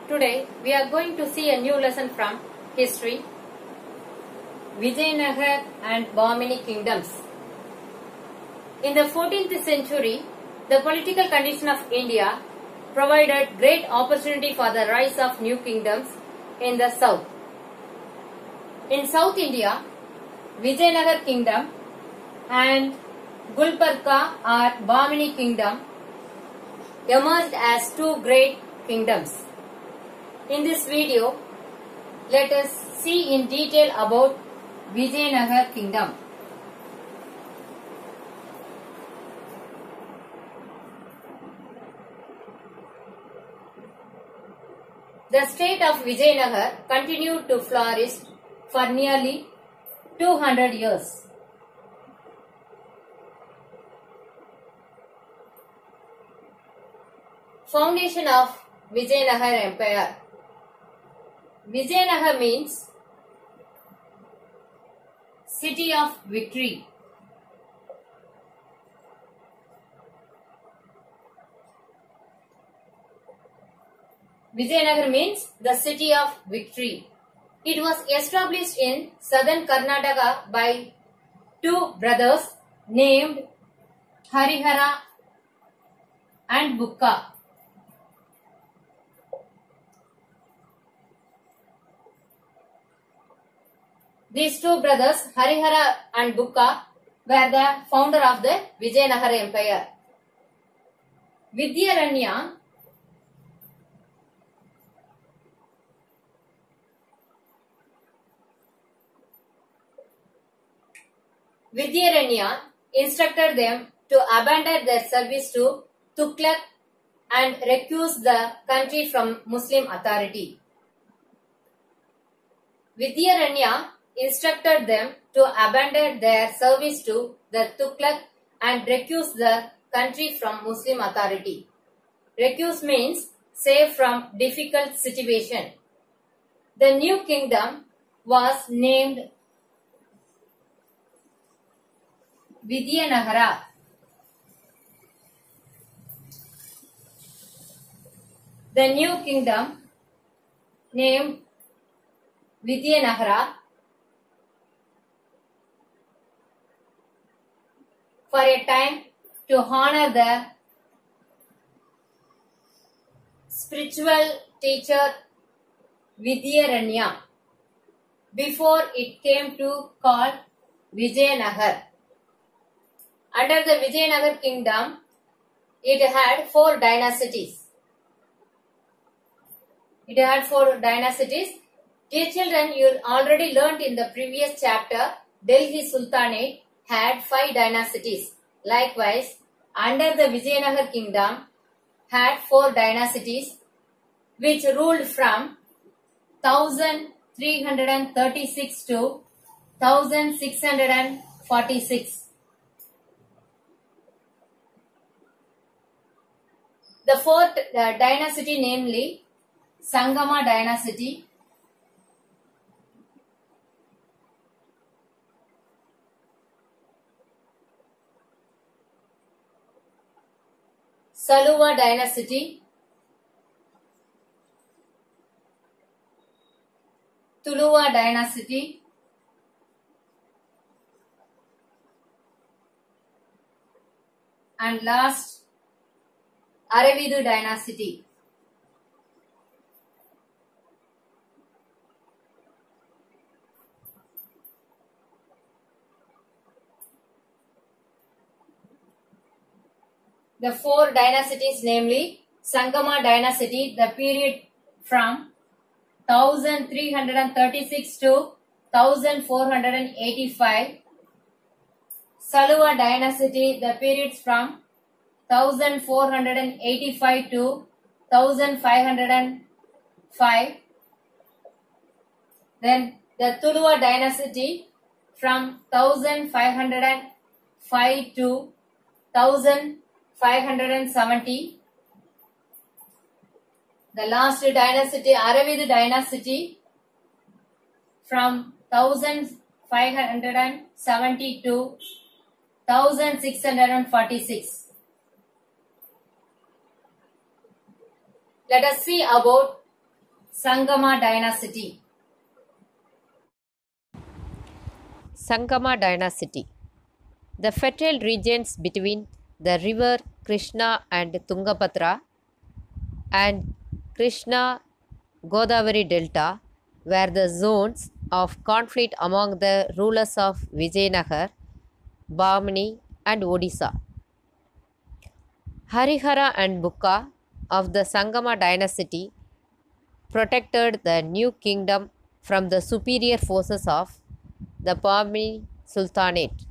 Today we are going to see a new lesson from history, Vijayanagar and Bahmani kingdoms. In the 14th century, the political condition of India provided great opportunity for the rise of new kingdoms in the south. In South India, Vijayanagar kingdom and Gulbarga or Bahmani kingdom emerged as two great kingdoms. In this video, let us see in detail about Vijayanagar kingdom. The state of Vijayanagar continued to flourish for nearly 200 years. Foundation of Vijayanagar Empire. Vijayanagar means city of victory. Vijayanagar means the city of victory. It was established in southern Karnataka by two brothers named Harihara and Bukka. These two brothers, Harihara and Bukka, were the founder of the Vijayanagar Empire. Vidyaranya instructed them to abandon their service to Tughlaq and recuse the country from Muslim authority. Vidyaranya instructed them to abandon their service to the Tughlaq and recuse the country from Muslim authority. Recuse means save from difficult situation. The new kingdom was named Vidyanagara. The new kingdom named Vidyanagara for a time to honor the spiritual teacher Vidyaranya before it came to call Vijayanagar. Under the Vijayanagar kingdom, it had four dynasties. Dear children, you already learnt in the previous chapter, Delhi Sultanate had 5 dynasties. Likewise, under the Vijayanagar kingdom had 4 dynasties which ruled from 1336 to 1646. The fourth dynasty, namely Sangama dynasty, Saluva dynasty, Tuluva dynasty, and last Aravidu dynasty. The 4 dynasties, namely Sangama dynasty, the period from 1336 to 1485. Saluva dynasty, the periods from 1485 to 1505. Then the Tuluva dynasty from 1505 to 1570. The last dynasty, Aravidu dynasty, from 1570 to 1646. Let us see about Sangama Dynasty. Sangama Dynasty. The fertile regions between the river Krishna and Tungabhadra and Krishna Godavari Delta were the zones of conflict among the rulers of Vijayanagar, Bamini, and Odisha. Harihara and Bukka of the Sangama dynasty protected the new kingdom from the superior forces of the Bamini Sultanate,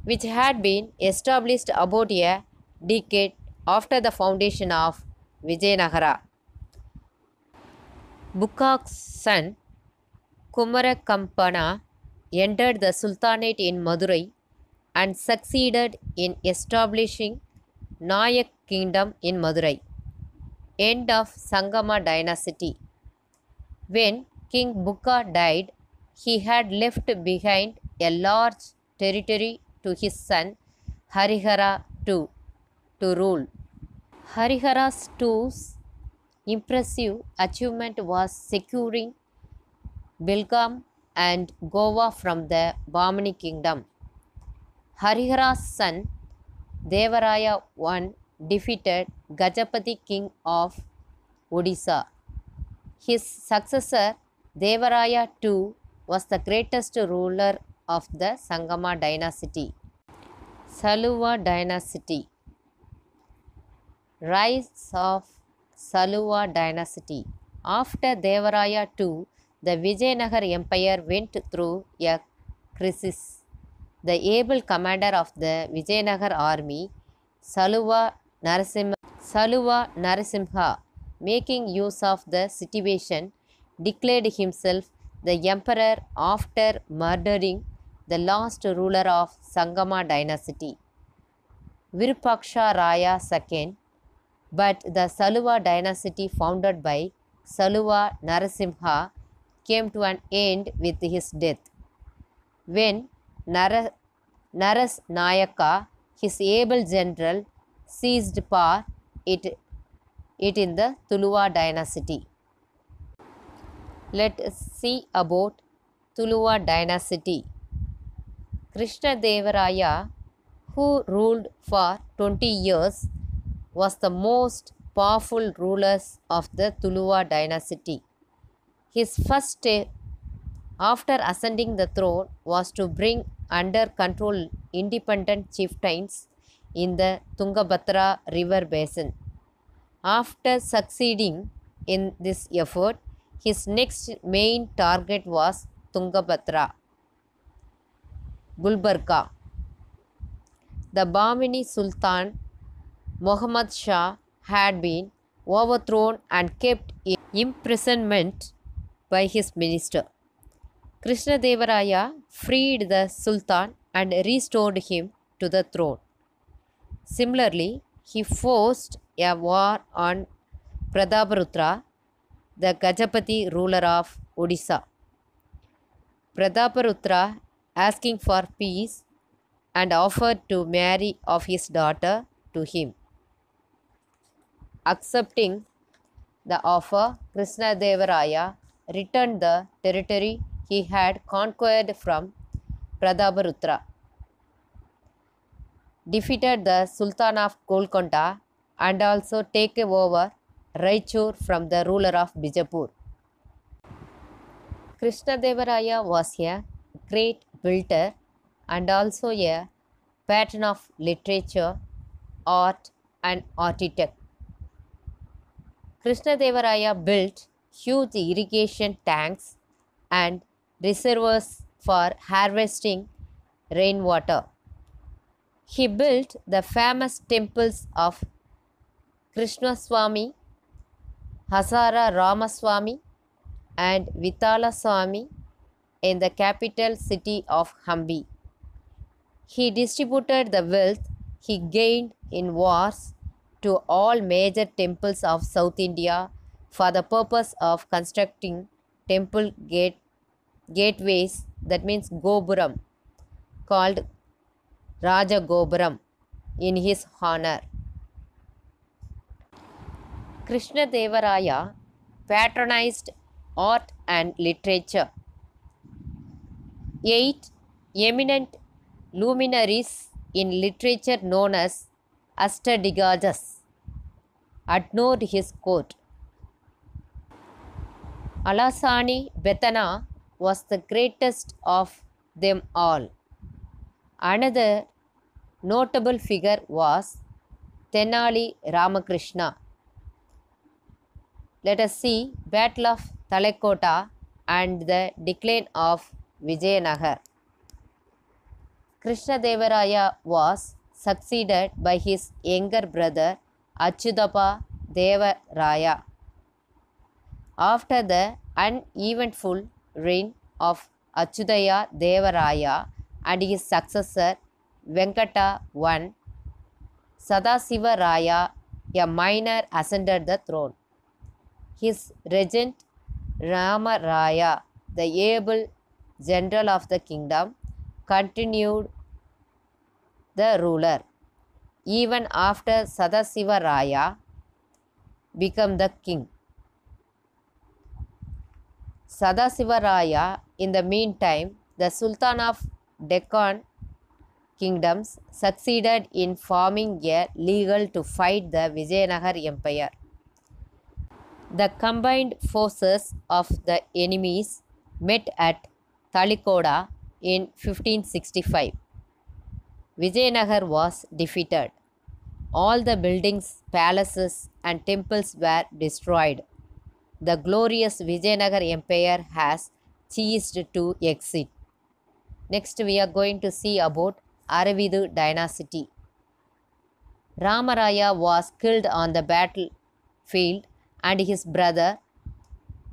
which had been established about a decade after the foundation of Vijayanagara. Bukka's son Kumarakampana entered the Sultanate in Madurai and succeeded in establishing Nayak kingdom in Madurai. End of Sangama dynasty. When King Bukka died, he had left behind a large territory to his son Harihara II to rule. Harihara II's impressive achievement was securing Belgaum and Goa from the Bamini kingdom. Harihara's son Devaraya I defeated Gajapati king of Odisha. His successor Devaraya II was the greatest ruler of the Sangama dynasty. Saluva dynasty. Rise of Saluva dynasty. After Devaraya II, the Vijayanagar Empire went through a crisis. The able commander of the Vijayanagar army, Saluva Narasimha, making use of the situation, declared himself the emperor after murdering the last ruler of Sangama dynasty, Virupaksha Raya II. But the Saluva dynasty founded by Saluva Narasimha came to an end with his death. When Naras Nayaka, his able general, seized power, it in the Tuluva dynasty. Let us see about Tuluva dynasty. Krishnadevaraya, who ruled for 20 years, was the most powerful ruler of the Tuluva dynasty. His first step after ascending the throne was to bring under control independent chieftains in the Tungabhadra river basin. After succeeding in this effort, his next main target was Tungabhadra, Gulbarga. The Bamini Sultan Muhammad Shah had been overthrown and kept in imprisonment by his minister. Krishnadevaraya freed the Sultan and restored him to the throne. Similarly, he forced a war on Prataparutra, the Gajapati ruler of Odisha. Prataparutra, asking for peace, and offered to marry of his daughter to him. Accepting the offer, Krishnadevaraya returned the territory he had conquered from Prataparutra, defeated the Sultan of Golconda, and also take over Raichur from the ruler of Bijapur. Krishnadevaraya was a great builder and also a patron of literature, art, and architect. Krishnadevaraya built huge irrigation tanks and reservoirs for harvesting rainwater. He built the famous temples of Krishnaswamy, Hazara Ramaswamy, and Vitala Swamy in the capital city of Hampi. He distributed the wealth he gained in wars to all major temples of South India for the purpose of constructing temple gateways, that means Gopuram, called Raja Gopuram, in his honor. Krishnadevaraya patronized art and literature. 8 eminent luminaries in literature known as Astadigadas adored his court. Alasani Bethana was the greatest of them all. Another notable figure was Tenali Ramakrishna. Let us see Battle of Talekota and the decline of Vijayanagar. Krishnadevaraya was succeeded by his younger brother Achyutappa Devaraya. After the uneventful reign of Achyutaya Devaraya and his successor Venkata I, Sadasiva Raya, a minor, ascended the throne. His regent Rama Raya, the able general of the kingdom, continued the ruler even after Sadasiva Raya became the king. Sadasiva Raya, in the meantime, the Sultan of Deccan kingdoms, succeeded in forming a league to fight the Vijayanagar Empire. The combined forces of the enemies met at Talikoda in 1565. Vijayanagar was defeated. All the buildings, palaces, and temples were destroyed. The glorious Vijayanagar Empire has ceased to exist. Next, we are going to see about Aravidu dynasty. Ramaraya was killed on the battlefield, and his brother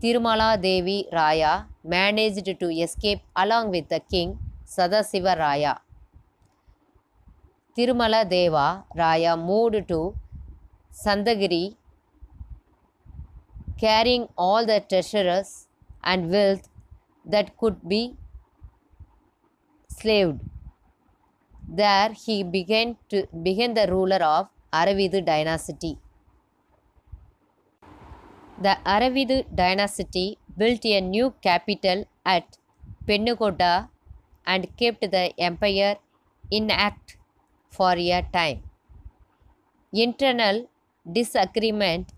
Tirumala Devi Raya managed to escape along with the king Sadasiva Raya. Tirumala Deva Raya moved to Sandagiri, carrying all the treasures and wealth that could be slaved. There he began the ruler of Aravidu dynasty. The Aravidu dynasty built a new capital at Pennukotta and kept the empire intact for a time. Internal disagreement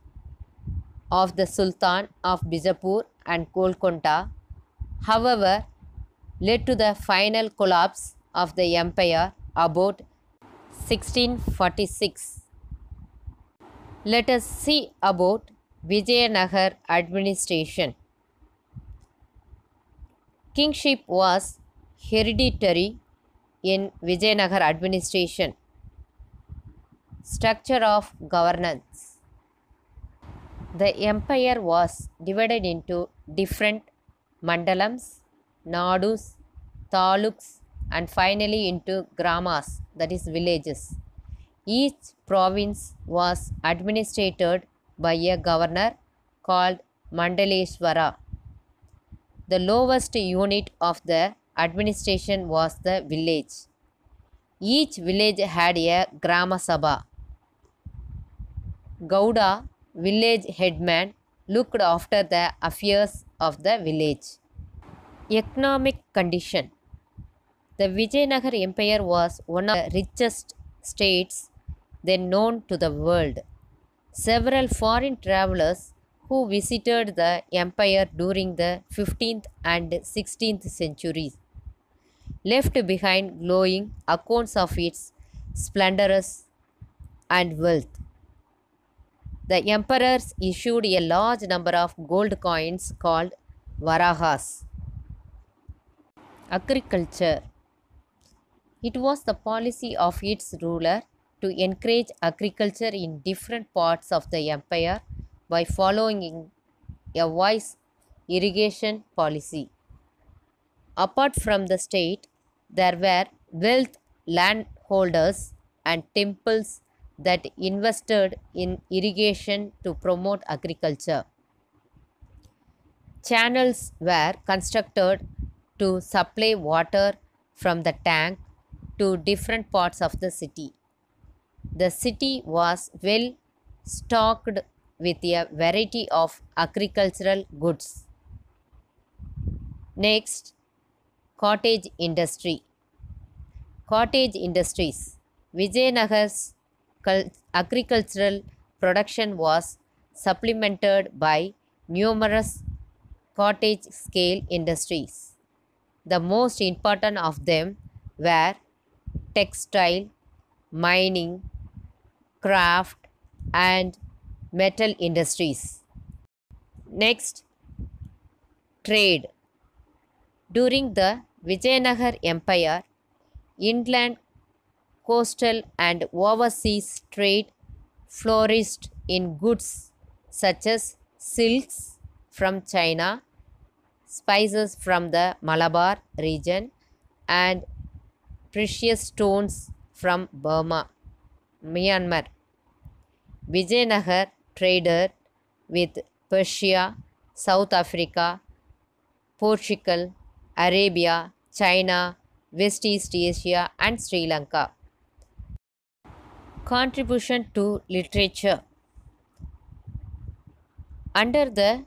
of the Sultan of Bijapur and Golconda, however, led to the final collapse of the empire about 1646. Let us see about Vijayanagar administration. Kingship was hereditary in Vijayanagar administration. Structure of governance. The empire was divided into different mandalams, nadus, taluks, and finally into gramas, that is villages. Each province was administered by a governor called Mandaleshwara. The lowest unit of the administration was the village. Each village had a Grama Sabha. Gowda, village headman, looked after the affairs of the village. Economic condition. The Vijayanagar Empire was one of the richest states then known to the world. Several foreign travelers who visited the empire during the 15th and 16th centuries left behind glowing accounts of its splendors and wealth. The emperors issued a large number of gold coins called varahas. Agriculture. It was the policy of its ruler to encourage agriculture in different parts of the empire by following a wise irrigation policy. Apart from the state, there were wealth landholders and temples that invested in irrigation to promote agriculture. Channels were constructed to supply water from the tank to different parts of the city. The city was well stocked with a variety of agricultural goods. Next, cottage industry. Cottage industries. Vijayanagar's agricultural production was supplemented by numerous cottage scale industries. The most important of them were textile, mining, craft, and metal industries. Next, trade. During the Vijayanagar Empire, inland, coastal, and overseas trade flourished in goods such as silks from China, spices from the Malabar region, and precious stones from Burma, Myanmar. Vijayanagar traded with Persia, South Africa, Portugal, Arabia, China, West East Asia, and Sri Lanka. Contribution to literature. Under the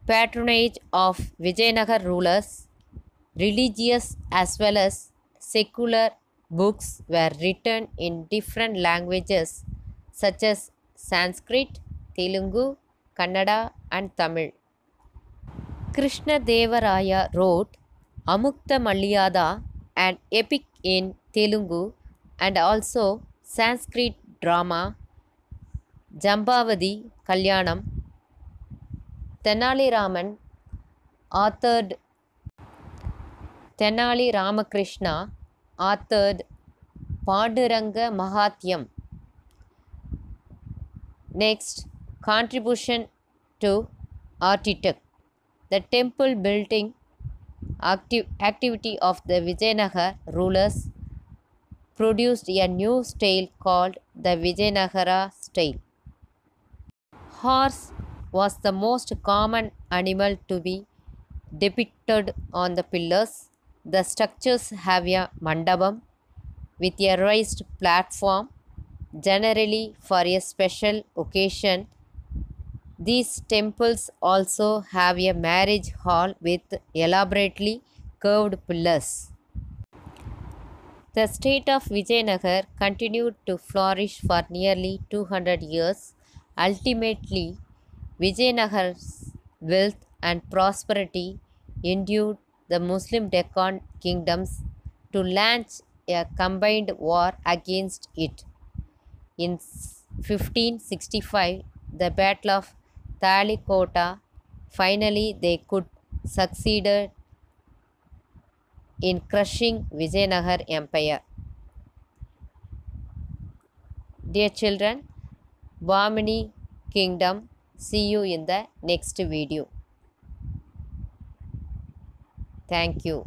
patronage of Vijayanagar rulers, religious as well as secular books were written in different languages such as Sanskrit, Telugu, Kannada, and Tamil. Krishna Devaraya wrote Amukta Malyada, an epic in Telugu, and also Sanskrit drama Jambavadi Kalyanam. Tenali Ramakrishna authored Panduranga Mahatyam. Next, contribution to architect. The temple building activity of the Vijayanagar rulers produced a new style called the Vijayanagara style. Horse was the most common animal to be depicted on the pillars. The structures have a mandapam with a raised platform, generally for a special occasion. These temples also have a marriage hall with elaborately curved pillars. The state of Vijayanagar continued to flourish for nearly 200 years. Ultimately, Vijayanagar's wealth and prosperity induced the Muslim Deccan kingdoms to launch a combined war against it. In 1565, the Battle of Talikota, finally they could succeed in crushing Vijayanagar Empire. Dear children, Vamini Kingdom. See you in the next video. Thank you.